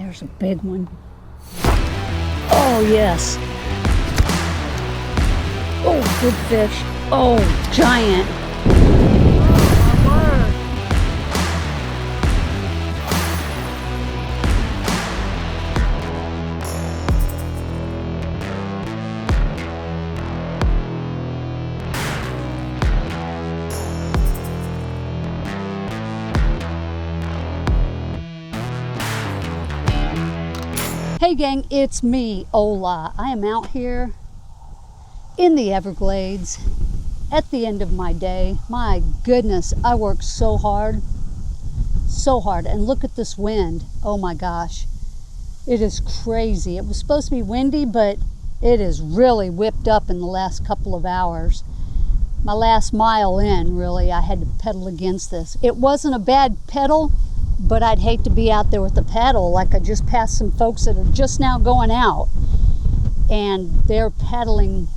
There's a big one. Oh, yes. Oh, good fish. Oh, giant. Hey gang, it's me, Ola. I am out here in the Everglades at the end of my day. My goodness, I worked so hard. And look at this wind. Oh my gosh, it is crazy. It was supposed to be windy, but it is really whipped up in the last couple of hours. My last mile in, really, I had to pedal against this. It wasn't a bad pedal, but I'd hate to be out there with the paddle. Like I just passed some folks that are just now going out and they're paddling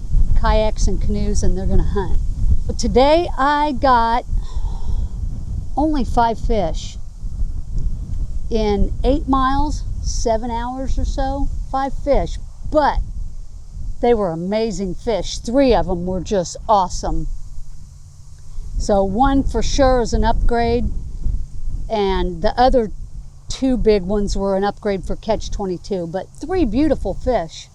kayaks and canoes and they're gonna hunt. But today I got only 5 fish in 8 miles, 7 hours or so, 5 fish, but they were amazing fish. 3 of them were just awesome. So one for sure is an upgrade, and the other 2 big ones were an upgrade for catch 22, but 3 beautiful fish.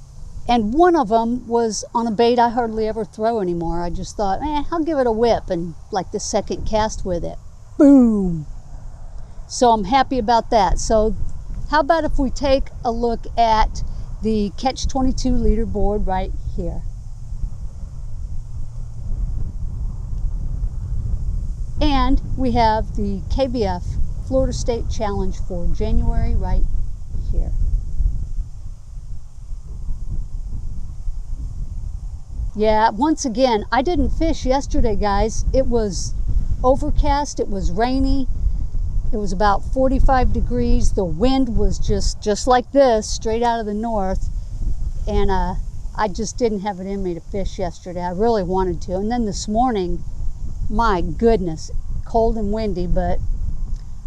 And one of them was on a bait I hardly ever throw anymore. I just thought, I'll give it a whip, and like the second cast with it, boom. So I'm happy about that. So how about if we take a look at the catch 22 leaderboard right here. And we have the KBF Florida State Challenge for January right here. Yeah, once again, I didn't fish yesterday, guys. It was overcast, it was rainy, it was about 45 degrees. The wind was just like this, straight out of the north. And I just didn't have it in me to fish yesterday. I really wanted to. And then this morning, my goodness, cold and windy, but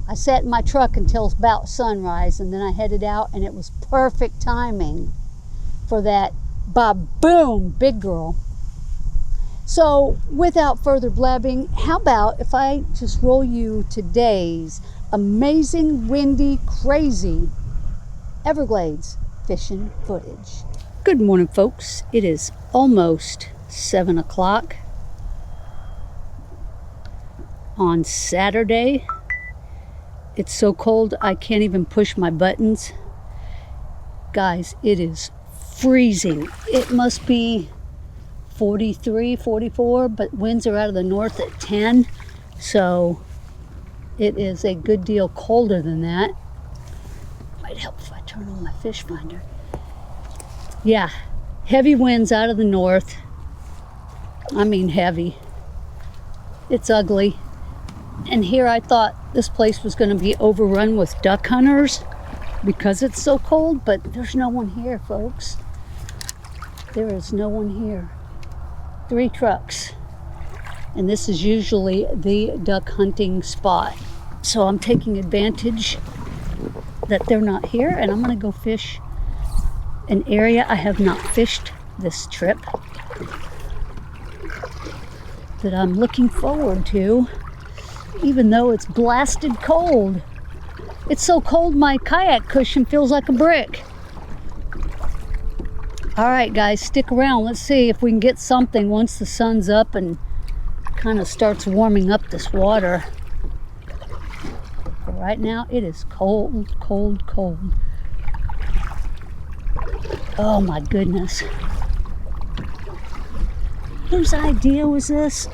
I sat in my truck until about sunrise, and then I headed out, and it was perfect timing for that ba-boom, big girl. So without further blabbing, how about if I just roll you today's amazing, windy, crazy Everglades fishing footage. Good morning, folks. It is almost 7 o'clock on Saturday. It's so cold I can't even push my buttons. Guys, it is freezing. It must be 43, 44, but winds are out of the north at 10. So it is a good deal colder than that. Might help if I turn on my fish finder. Yeah, heavy winds out of the north. I mean heavy. It's ugly. And here I thought this place was going to be overrun with duck hunters because it's so cold, but there's no one here, folks. There is no one here. 3 trucks. And this is usually the duck hunting spot. So I'm taking advantage that they're not here, and I'm going to go fish an area I have not fished this trip that I'm looking forward to. Even though it's blasted cold. It's so cold my kayak cushion feels like a brick. All right, guys, stick around. Let's see if we can get something once the sun's up and kind of starts warming up this water. But right now, it is cold, cold, cold. Oh my goodness. Whose idea was this?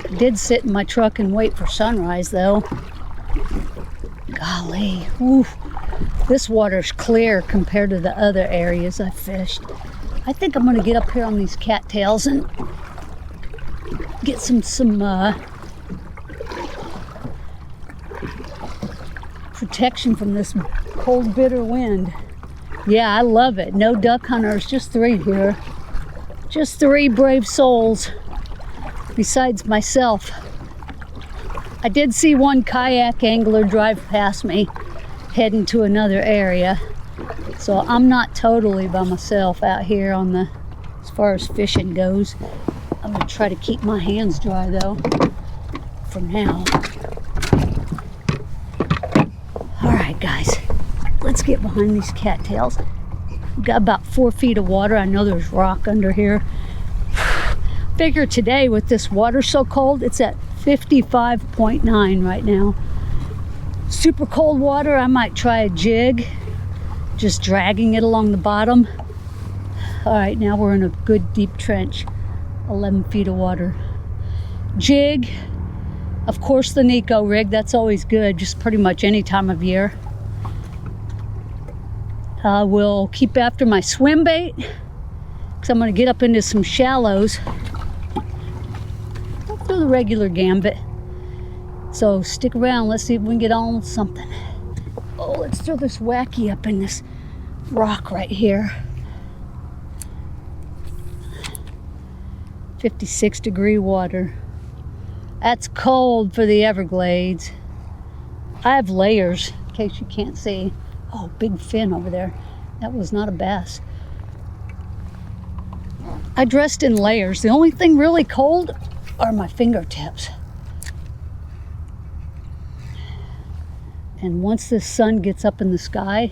I did sit in my truck and wait for sunrise, though. Golly, oof. This water's clear compared to the other areas I fished. I think I'm gonna get up here on these cattails and get some protection from this cold, bitter wind. Yeah, I love it. No duck hunters, just 3 here. Just 3 brave souls. Besides myself. I did see one kayak angler drive past me heading to another area. So I'm not totally by myself out here on the, as far as fishing goes. I'm gonna try to keep my hands dry though, for now. All right, guys, let's get behind these cattails. We've got about 4 feet of water. I know there's rock under here. Figure today with this water so cold, it's at 55.9 right now. Super cold water. I might try a jig, just dragging it along the bottom. All right, now we're in a good deep trench, 11 feet of water. Jig, of course the Nico rig, that's always good, just pretty much any time of year. I will keep after my swim bait, because I'm gonna get up into some shallows. I'll throw the regular gambit. So stick around, let's see if we can get on with something. Oh, let's throw this wacky up in this rock right here. 56-degree water. That's cold for the Everglades. I have layers, in case you can't see. Oh, big fin over there. That was not a bass. I dressed in layers. The only thing really cold are my fingertips. And once the sun gets up in the sky,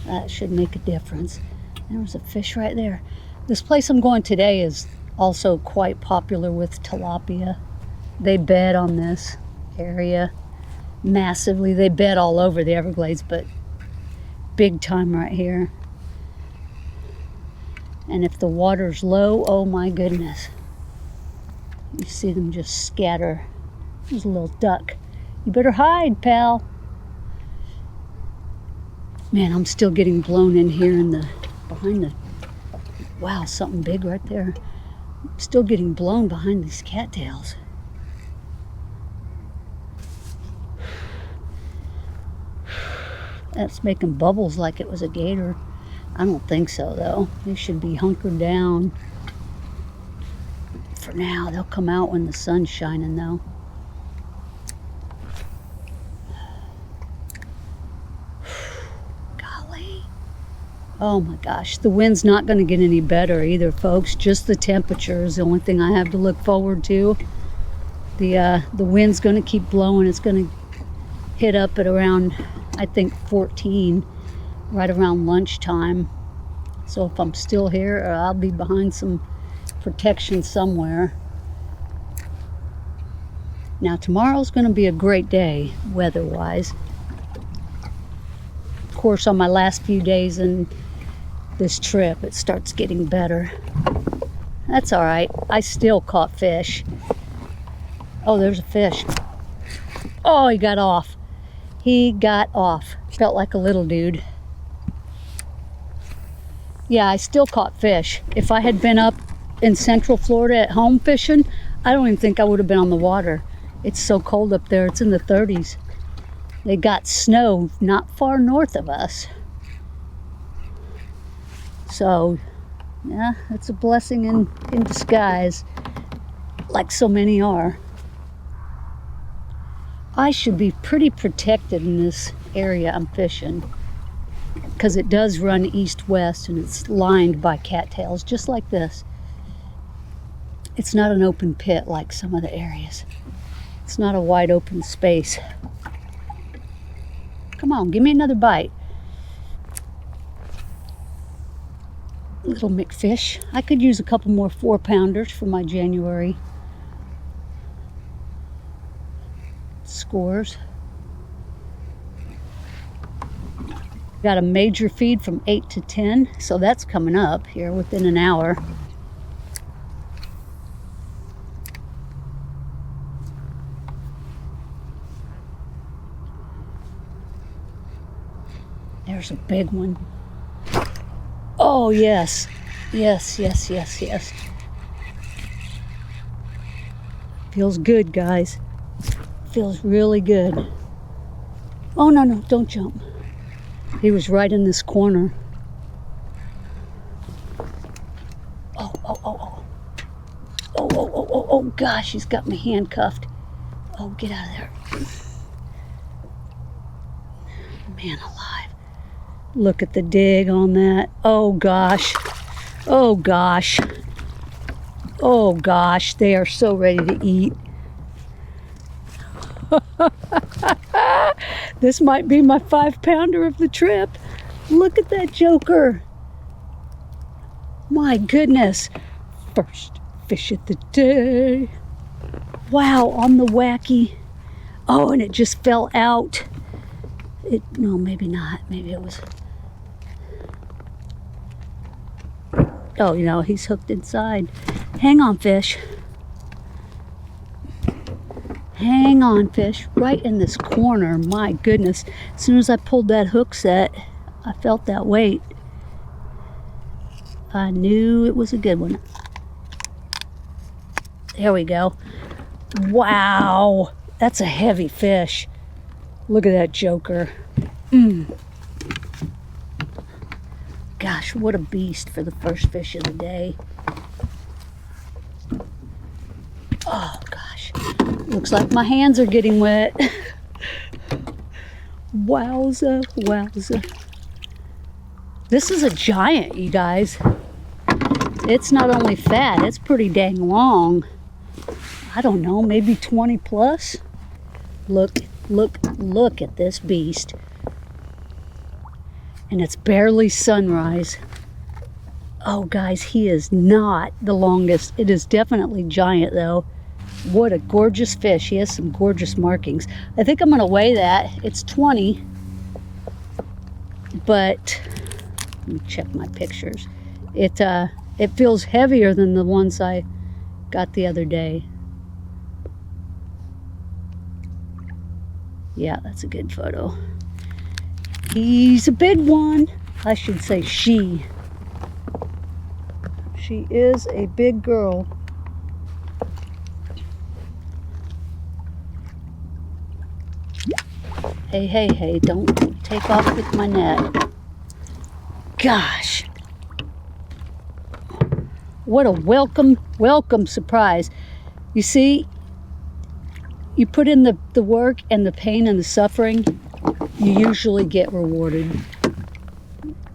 that should make a difference. There was a fish right there. This place I'm going today is also quite popular with tilapia. They bed on this area massively. They bed all over the Everglades, but big time right here. And if the water's low, oh my goodness. You see them just scatter. There's a little duck. You better hide, pal. Man, I'm still getting blown in here in the, behind the, wow, something big right there. I'm still getting blown behind these cattails. That's making bubbles like it was a gator. I don't think so though. They should be hunkered down. For now, they'll come out when the sun's shining though. Oh my gosh, the wind's not going to get any better either, folks. Just the temperature is the only thing I have to look forward to. The wind's going to keep blowing. It's going to hit up at around, I think, 14, right around lunchtime. So if I'm still here, I'll be behind some protection somewhere. Now tomorrow's going to be a great day, weather-wise. Of course, on my last few days in this trip, it starts getting better. That's all right. I still caught fish. Oh, there's a fish. Oh, he got off. He got off. Felt like a little dude. Yeah, I still caught fish. If I had been up in Central Florida at home fishing, I don't even think I would have been on the water. It's so cold up there. It's in the 30s. They got snow not far north of us. So, yeah, it's a blessing in disguise, like so many are. I should be pretty protected in this area I'm fishing, because it does run east-west and it's lined by cattails, just like this. It's not an open pit like some of the areas. It's not a wide open space. Come on, give me another bite. Little McFish. I could use a couple more 4-pounders for my January scores. Got a major feed from 8 to 10, so that's coming up here within an hour. There's a big one. Oh, yes. Yes, yes, yes, yes. Feels good, guys. Feels really good. Oh, no, no, don't jump. He was right in this corner. Oh, oh, oh, oh. Oh, oh, oh, oh, oh, gosh, he's got me handcuffed. Oh, get out of there. Man alive. Look at the dig on that. Oh gosh. Oh gosh. Oh gosh, they are so ready to eat. This might be my 5-pounder of the trip. Look at that joker. My goodness. First fish of the day. Wow, on the wacky. Oh, and it just fell out. No, maybe not. Maybe it was. Oh, you know, he's hooked inside. Hang on, fish. Hang on, fish. Right in this corner. My goodness. As soon as I pulled that hook set, I felt that weight. I knew it was a good one. There we go. Wow. That's a heavy fish. Look at that joker. Gosh, what a beast for the first fish of the day. Oh, gosh. Looks like my hands are getting wet. Wowza, wowza. This is a giant, you guys. It's not only fat, it's pretty dang long. I don't know, maybe 20 plus. Look at this beast. And it's barely sunrise. Oh, guys, he is not the longest. It is definitely giant, though. What a gorgeous fish. He has some gorgeous markings. I think I'm going to weigh that. It's 20. But let me check my pictures. It feels heavier than the ones I got the other day. Yeah, that's a good photo. He's a big one. I should say she. She is a big girl. Hey, hey, hey, don't take off with my net. Gosh. What a welcome surprise. You see, you put in the work and the pain and the suffering, you usually get rewarded.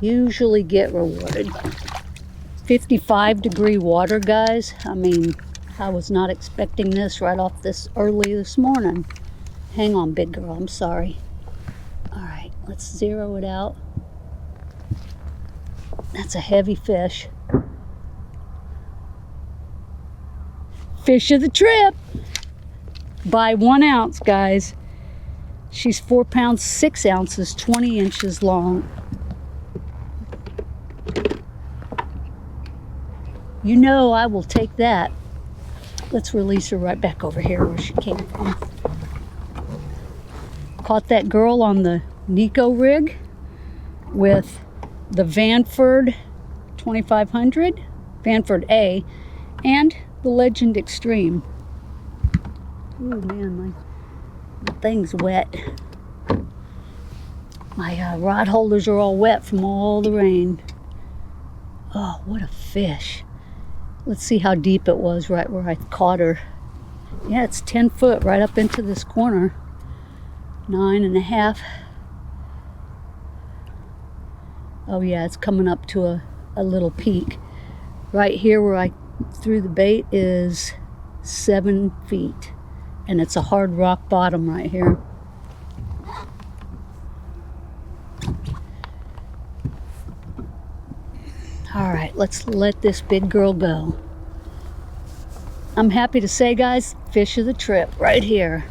Usually get rewarded. 55-degree water, guys. I mean, I was not expecting this right off early this morning. Hang on, big girl, I'm sorry. All right, let's zero it out. That's a heavy fish. Fish of the trip by 1 ounce, guys. She's 4 pounds, 6 ounces, 20 inches long. You know I will take that. Let's release her right back over here where she came from. Caught that girl on the Nico rig with the Vanford 2500, Vanford A, and the Legend Extreme. Oh man, my thing's wet. My rod holders are all wet from all the rain. Oh, what a fish. Let's see how deep it was right where I caught her. Yeah, it's 10 foot right up into this corner. 9.5. Oh yeah, it's coming up to a little peak. Right here where I threw the bait is 7 feet. And it's a hard rock bottom right here. All right, let's let this big girl go. I'm happy to say, guys, fish of the trip right here.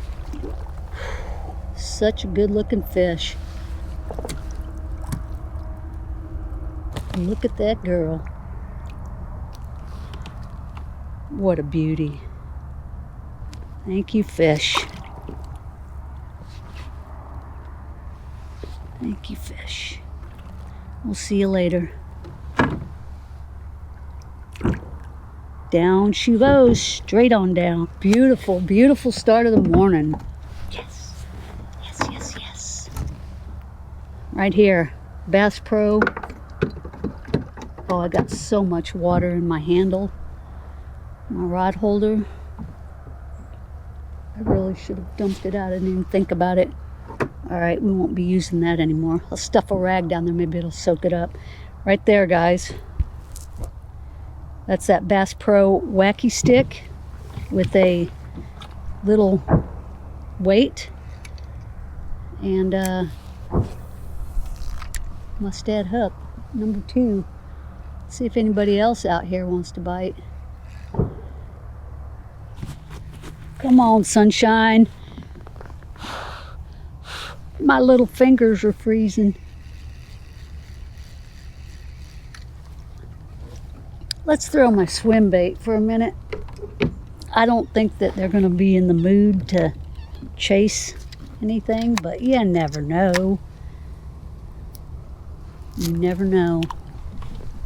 Such a good looking fish. Look at that girl. What a beauty. Thank you, fish. Thank you, fish. We'll see you later. Down she goes, straight on down. Beautiful, beautiful start of the morning. Yes, yes, yes, yes. Right here, Bass Pro. Oh, I got so much water in my handle. My rod holder. I really probably should have dumped it out. I didn't even think about it. All right, we won't be using that anymore. I'll stuff a rag down there. Maybe it'll soak it up. Right there, guys. That's that Bass Pro wacky stick with a little weight. And mustad hook, number 2. See if anybody else out here wants to bite. Come on, sunshine. My little fingers are freezing. Let's throw my swim bait for a minute. I don't think that they're going to be in the mood to chase anything, but you never know. You never know.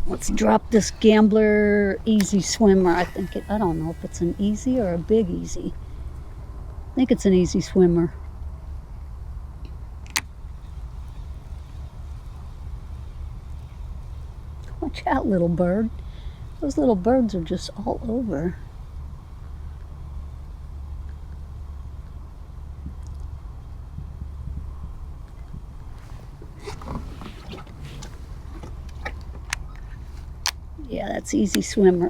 Let's drop this Gambler Easy Swimmer. I don't know if it's an easy or a big easy. I think it's an easy swimmer. Watch out, little bird. Those little birds are just all over. Yeah, that's easy swimmer.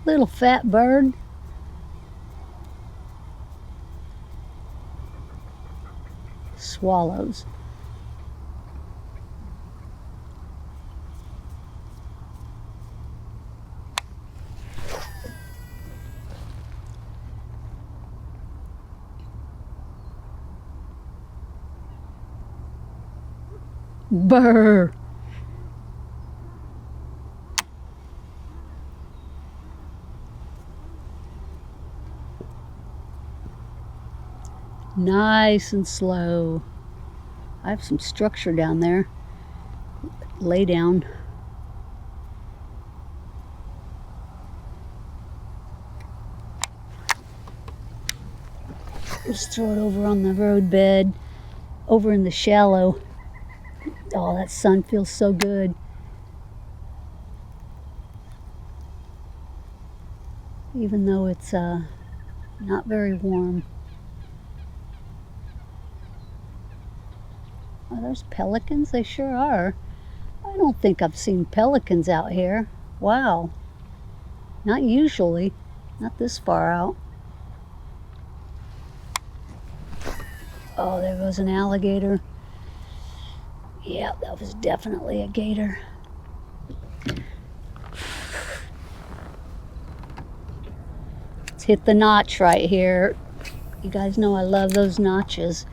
Little fat bird. Swallows. Brr. Nice and slow. I have some structure down there. Lay down. Just throw it over on the roadbed, over in the shallow. Oh, that sun feels so good. Even though it's not very warm. Oh, there's pelicans. They sure are. I don't think I've seen pelicans out here. Wow. Not usually. Not this far out. Oh, there goes an alligator. Yeah, that was definitely a gator. Let's hit the notch right here. You guys know I love those notches.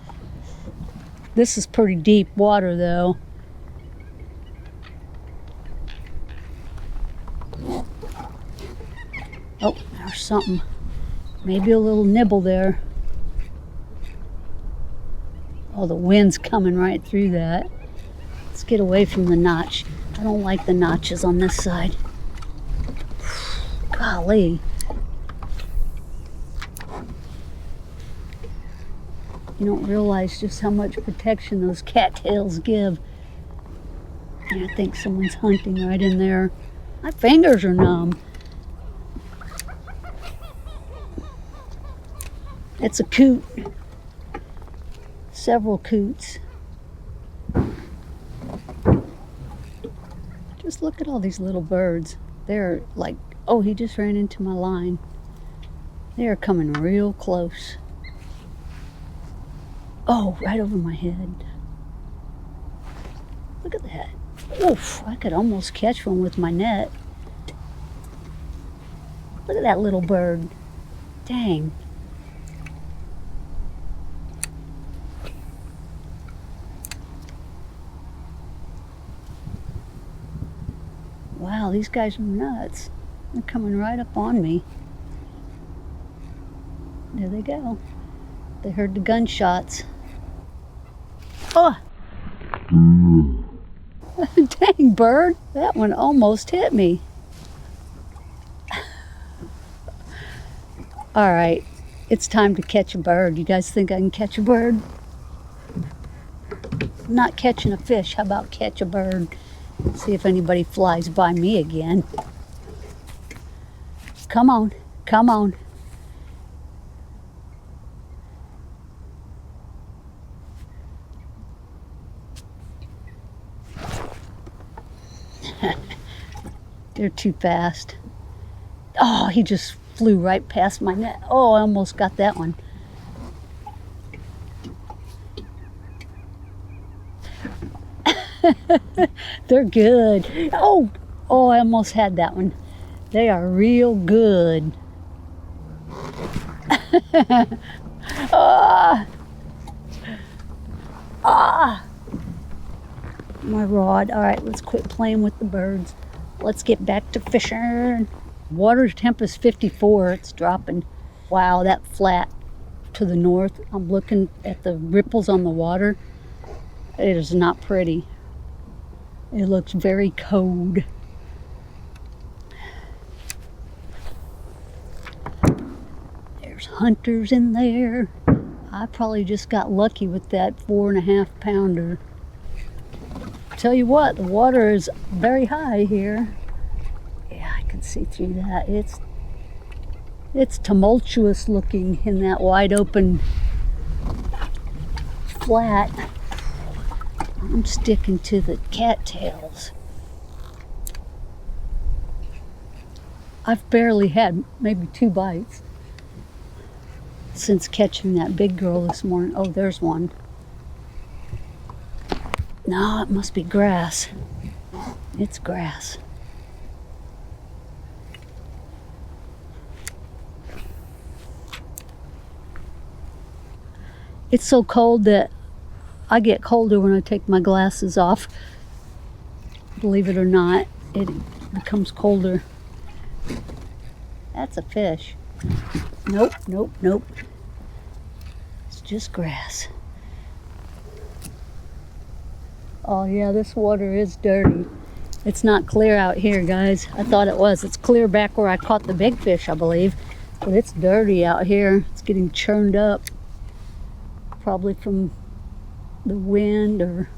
This is pretty deep water though. Oh, there's something. Maybe a little nibble there. Oh, the wind's coming right through that. Let's get away from the notch. I don't like the notches on this side. Golly. You don't realize just how much protection those cattails give. And I think someone's hunting right in there. My fingers are numb. It's a coot. Several coots. Just look at all these little birds. They're like, oh, he just ran into my line. They are coming real close. Oh, right over my head. Look at that. Oof, I could almost catch one with my net. Look at that little bird. Dang. Wow, these guys are nuts. They're coming right up on me. There they go. They heard the gunshots. Oh! Dang, bird. That one almost hit me. All right. It's time to catch a bird. You guys think I can catch a bird? I'm not catching a fish. How about catch a bird? See if anybody flies by me again. Come on, come on. They're too fast. Oh, he just flew right past my net. Oh, I almost got that one. They're good. Oh, I almost had that one. They are real good. My rod. All right, let's quit playing with the birds. Let's get back to fishing. Water temp is 54. It's dropping. Wow, that flat to the north. I'm looking at the ripples on the water. It is not pretty. It looks very cold. There's hunters in there. I probably just got lucky with that 4.5 pounder. Tell you what, the water is very high here. Yeah, I can see through that. It's tumultuous looking in that wide open flat. I'm sticking to the cattails. I've barely had maybe 2 bites since catching that big girl this morning. Oh, there's one. No, it must be grass. It's grass. It's so cold that I get colder when I take my glasses off. Believe it or not, it becomes colder. That's a fish. Nope, nope, nope. It's just grass. Oh yeah, this water is dirty. It's not clear out here, guys. I thought it was. It's clear back where I caught the big fish, I believe. But it's dirty out here. It's getting churned up. Probably from the wind or...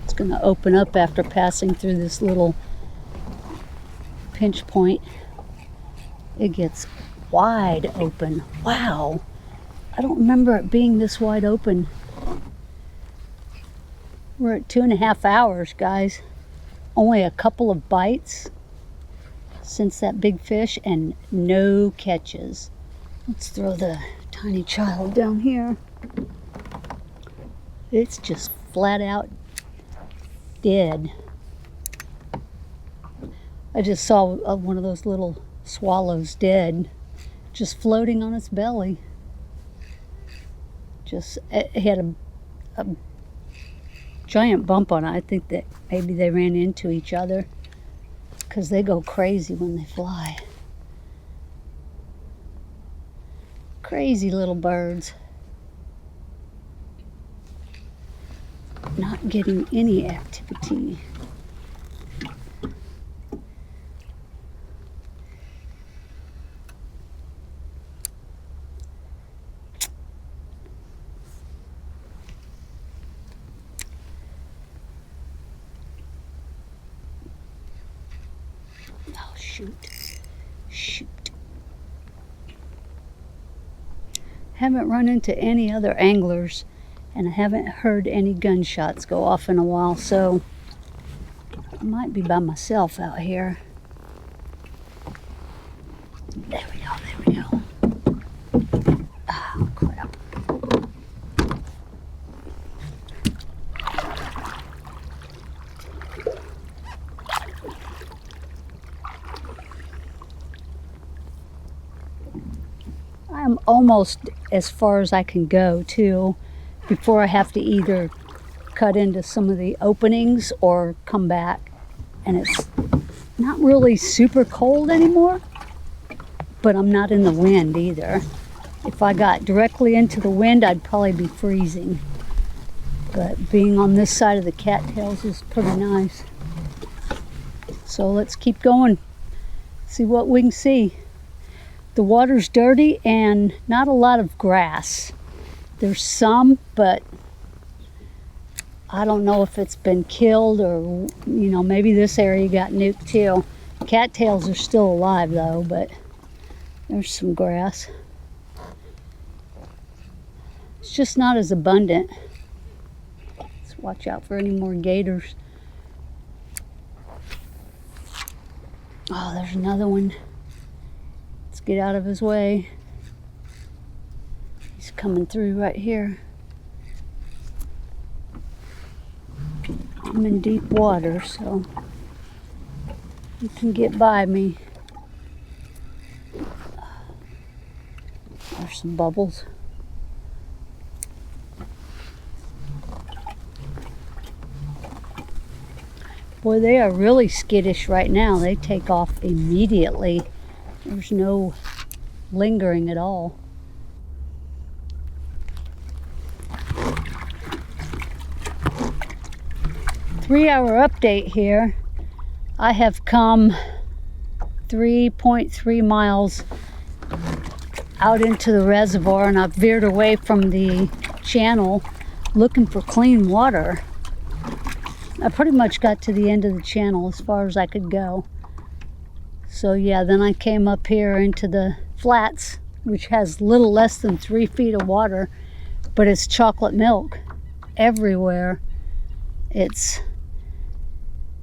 It's gonna open up after passing through this little pinch point. It gets wide open. Wow. I don't remember it being this wide open. We're at 2.5 hours, guys. Only a couple of bites since that big fish and no catches. Let's throw the tiny child down here. It's just flat out dead. I just saw one of those little swallows dead, just floating on its belly. Just, it had a giant bump on it. I think that maybe they ran into each other because they go crazy when they fly. Crazy little birds. Not getting any activity. Oh, shoot. Shoot. Haven't run into any other anglers, and I haven't heard any gunshots go off in a while, so I might be by myself out here. There we go, there we go. Oh, crap. I'm almost as far as I can go, too, before I have to either cut into some of the openings or come back. And it's not really super cold anymore, but I'm not in the wind either. If I got directly into the wind, I'd probably be freezing. But being on this side of the cattails is pretty nice. So let's keep going, see what we can see. The water's dirty and not a lot of grass. There's some, but I don't know if it's been killed or, you know, maybe this area got nuked too. Cattails are still alive though, but there's some grass. It's just not as abundant. Let's watch out for any more gators. Oh, there's another one. Let's get out of his way. He's coming through right here. I'm in deep water, so you can get by me. There's some bubbles. Boy, they are really skittish right now. They take off immediately. There's no lingering at all. Three-hour update here. I have come 3.3 miles out into the reservoir, and I've veered away from the channel looking for clean water. I pretty much got to the end of the channel as far as I could go. So yeah, then I came up here into the flats, which has little less than 3 feet of water, but it's chocolate milk everywhere. It's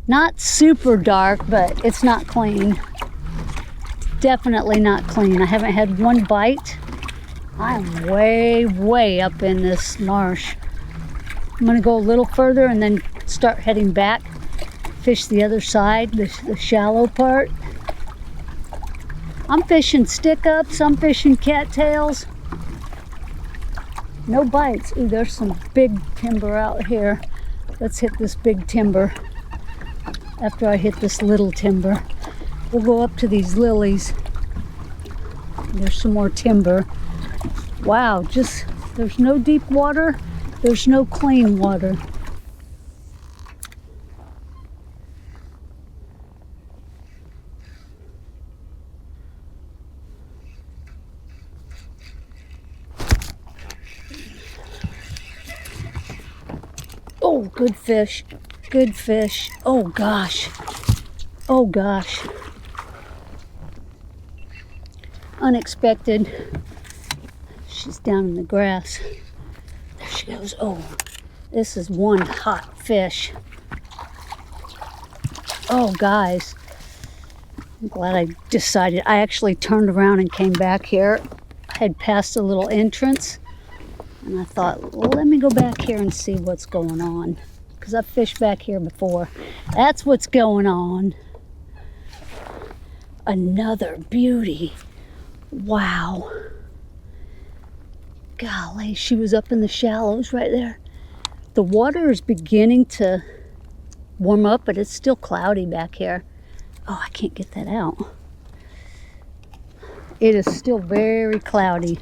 not super dark, but it's not clean. Definitely not clean. I haven't had one bite. I'm way up in this marsh. I'm gonna go a little further and then start heading back, fish the other side, the shallow part. I'm fishing stick-ups, I'm fishing cattails. No bites. Ooh, there's some big timber out here. Let's hit this big timber after I hit this little timber. We'll go up to these lilies. There's some more timber. Wow, just, there's no deep water, there's no clean water. Oh, good fish, good fish. Oh gosh, oh gosh. Unexpected. She's down in the grass. There she goes. Oh, this is one hot fish. Oh, guys. I'm glad I decided. I actually turned around and came back here. I had passed a little entrance, and I thought, well, let me go back here and see what's going on, because I've fished back here before. That's what's going on. Another beauty. Wow. Golly, she was up in the shallows right there. The water is beginning to warm up, but it's still cloudy back here. Oh, I can't get that out. It is still very cloudy.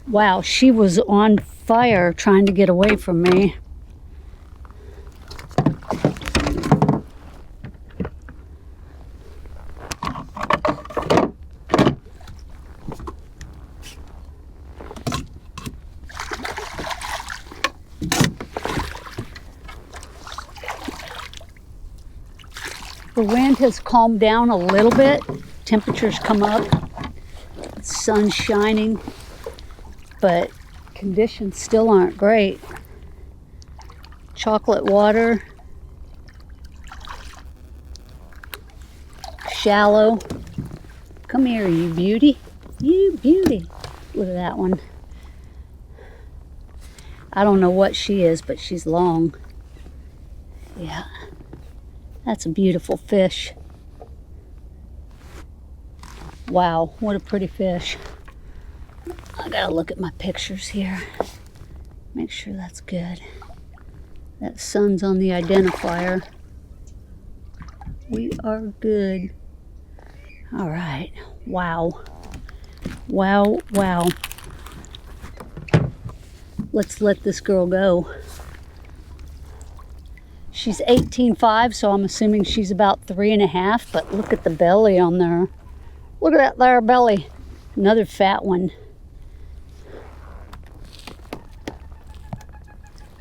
Wow, she was on fire trying to get away from me. The wind has calmed down a little bit. Temperatures come up. The sun's shining, but conditions still aren't great. Chocolate water. Shallow. Come here, you beauty. You beauty. Look at that one. I don't know what she is, but she's long. Yeah. That's a beautiful fish. Wow, what a pretty fish. I gotta look at my pictures here. Make sure that's good. That sun's on the identifier. We are good. All right. Wow. Wow, wow. Let's let this girl go. She's 18.5, so I'm assuming she's about 3.5, but look at the belly on there. Look at that there belly. Another fat one.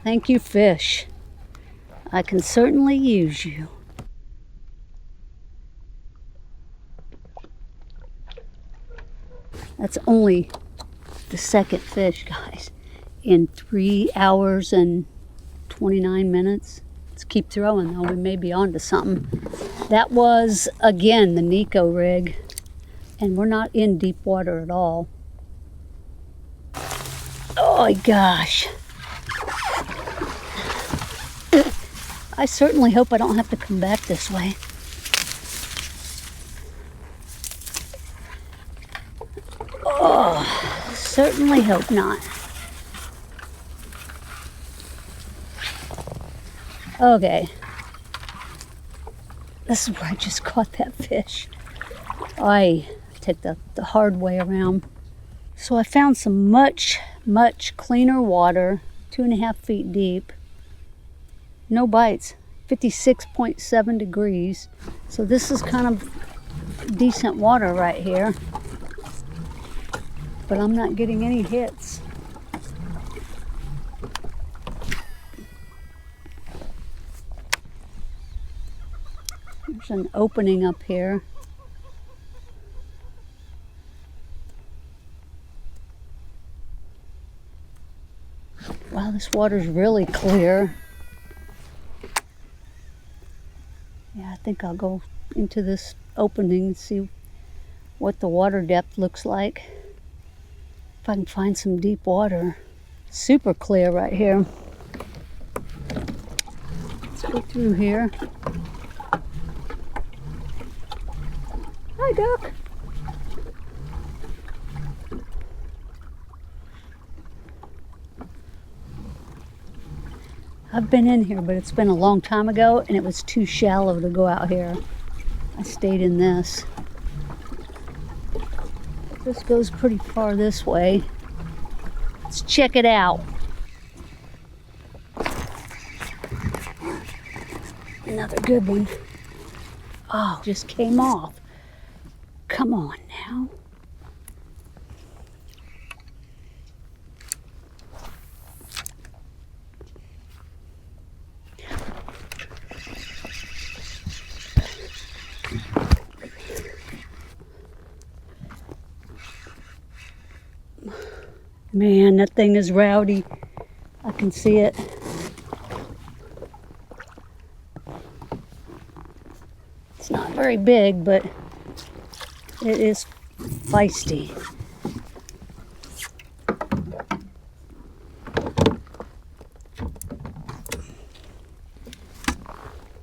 Thank you, fish. I can certainly use you. That's only the second fish, guys, in 3 hours and 29 minutes. Let's keep throwing, though. We may be onto something. That was, again, the Nico rig, and we're not in deep water at all. Oh, my gosh. I certainly hope I don't have to come back this way. Oh, certainly hope not. Okay. This is where I just caught that fish. I took the hard way around. So I found some much cleaner water, 2.5 feet deep. No bites, 56.7 degrees. So this is kind of decent water right here. But I'm not getting any hits. There's an opening up here. Wow, this water's really clear. Yeah, I think I'll go into this opening and see what the water depth looks like. If I can find some deep water. Super clear right here. Let's go through here. Hi, duck. I've been in here, but it's been a long time ago, and it was too shallow to go out here. I stayed in this. This goes pretty far this way. Let's check it out. Another good one. Oh, just came off. Come on now. Man, that thing is rowdy. I can see it. It's not very big, but it is feisty.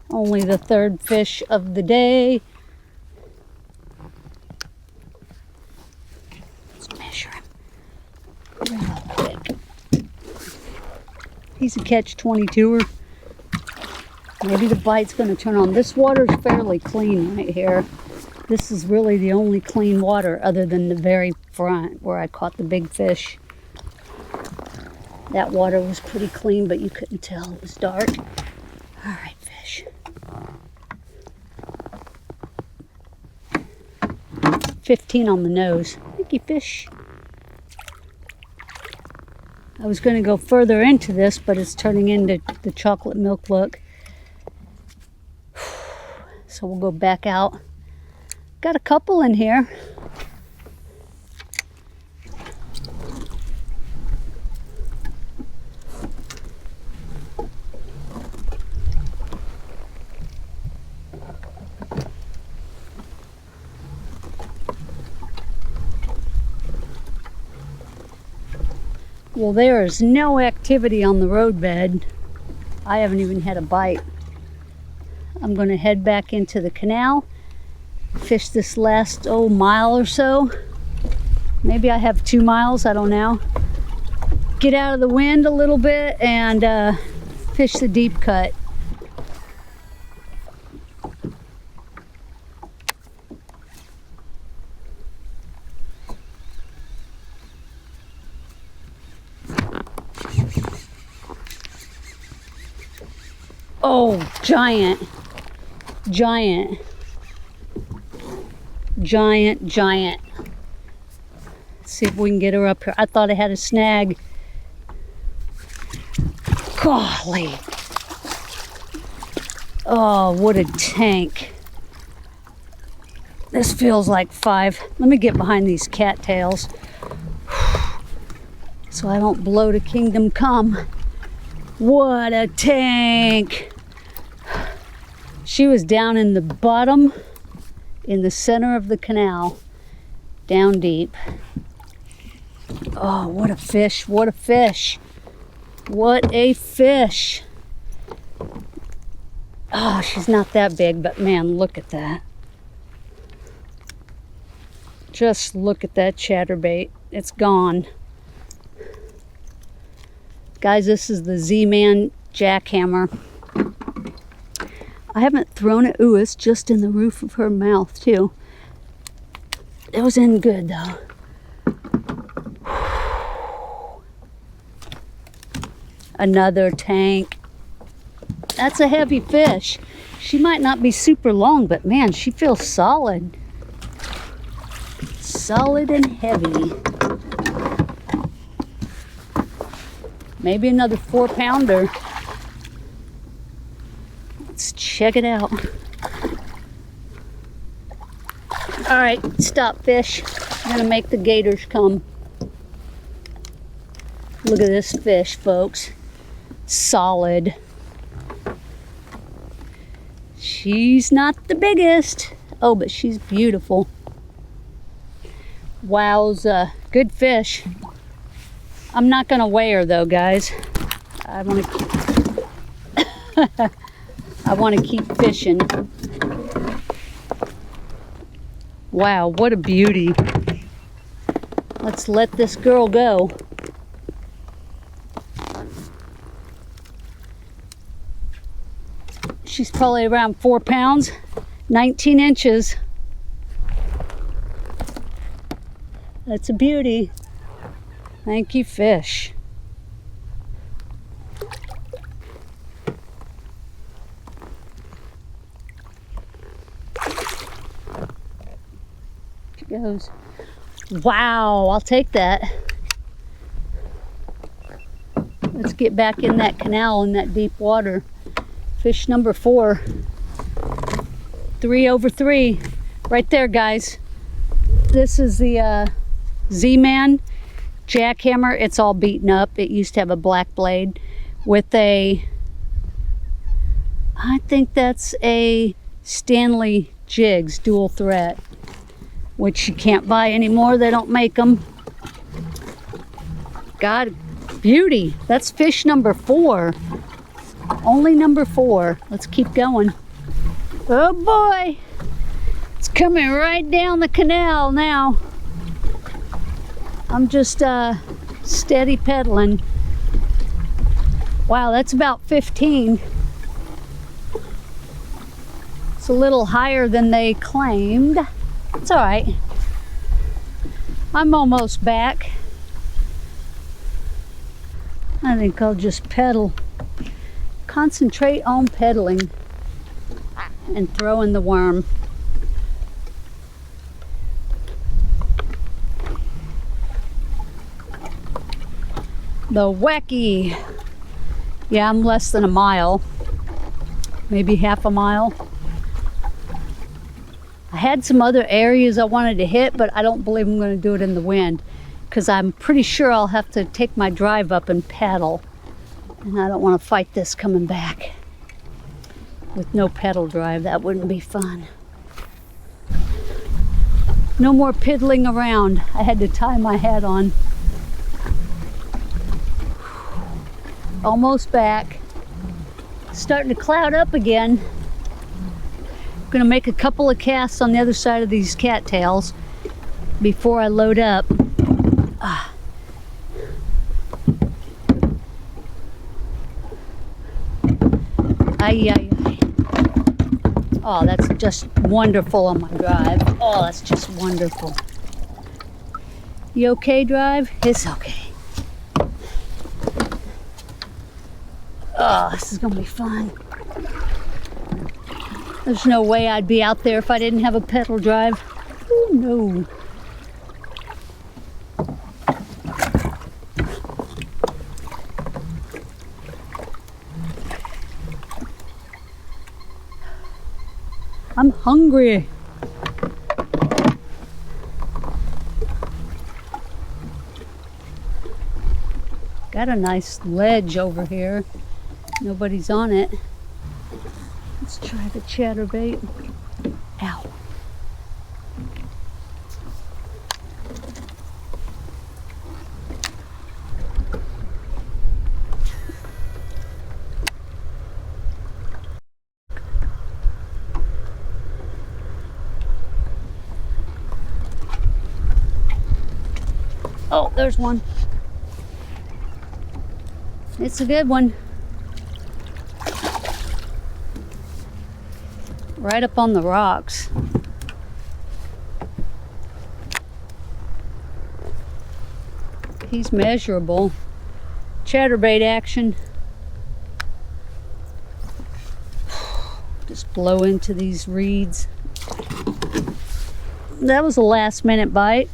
Only the third fish of the day. Let's measure him real quick. He's a catch 22er. Maybe the bite's going to turn on. This water's fairly clean right here. This is really the only clean water other than the very front where I caught the big fish. That water was pretty clean, but you couldn't tell. It was dark. All right, fish. $15 on the nose. Thank you, fish. I was going to go further into this, but it's turning into the chocolate milk look. So we'll go back out. Got a couple in here. Well, there is no activity on the roadbed. I haven't even had a bite. I'm going to head back into the canal, fish this last mile or so. Maybe I have 2 miles, I don't know. Get out of the wind a little bit and fish the deep cut. Oh, giant. Giant. Giant, giant. Let's see if we can get her up here. I thought I had a snag. Golly. Oh, what a tank. This feels like 5. Let me get behind these cattails so I don't blow to kingdom come. What a tank. She was down in the bottom, in the center of the canal, down deep. Oh, what a fish, what a fish. What a fish. Oh, she's not that big, but man, look at that. Just look at that chatterbait. It's gone. Guys, this is the Z-Man jackhammer. I haven't thrown it. Ooh, it's just in the roof of her mouth, too. It was in good, though. Another tank. That's a heavy fish. She might not be super long, but man, she feels solid. Solid and heavy. Maybe another 4-pounder. Let's check it out. All right, stop fish. I'm gonna make the gators come. Look at this fish, folks. Solid. She's not the biggest. Oh, but she's beautiful. Wowza, good fish. I'm not gonna weigh her though, guys. I want to keep fishing. Wow, what a beauty. Let's let this girl go. She's probably around 4 pounds, 19 inches. That's a beauty. Thank you, fish. She goes. Wow, I'll take that. Let's get back in that canal in that deep water. Fish number 4. 3 over 3. Right there, guys. This is the Z-Man jackhammer. It's all beaten up. It used to have a black blade with a, I think that's a Stanley Jigs dual threat, which you can't buy anymore. They don't make them. God, beauty. That's fish number 4. Only number 4. Let's keep going. Oh boy. It's coming right down the canal now. I'm just steady pedaling. Wow, that's about 15. It's a little higher than they claimed. It's all right. I'm almost back. I think I'll just pedal. Concentrate on pedaling and throwing the worm. The wacky. Yeah, I'm less than a mile, maybe half a mile. I had some other areas I wanted to hit, but I don't believe I'm going to do it in the wind because I'm pretty sure I'll have to take my drive up and paddle. And I don't want to fight this coming back with no pedal drive. That wouldn't be fun. No more piddling around. I had to tie my hat on. Almost back. Starting to cloud up again. I'm gonna make a couple of casts on the other side of these cattails before I load up. Ay, ay, ay. Oh, that's just wonderful on my drive. Oh, that's just wonderful. You okay, drive? It's okay. Oh, this is gonna be fun. There's no way I'd be out there if I didn't have a pedal drive. Oh no. I'm hungry. Got a nice ledge over here. Nobody's on it. Let's try the chatterbait. Ow. Oh, there's one. It's a good one. Right up on the rocks. He's measurable. Chatterbait action. Just blow into these reeds. That was a last minute bite.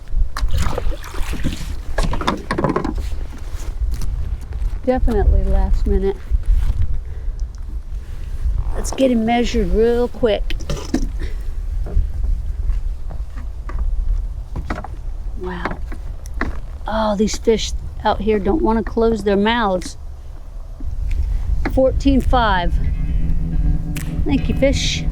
Definitely last minute. Let's get him measured real quick. Wow. Oh, these fish out here don't want to close their mouths. 14.5. Thank you, fish.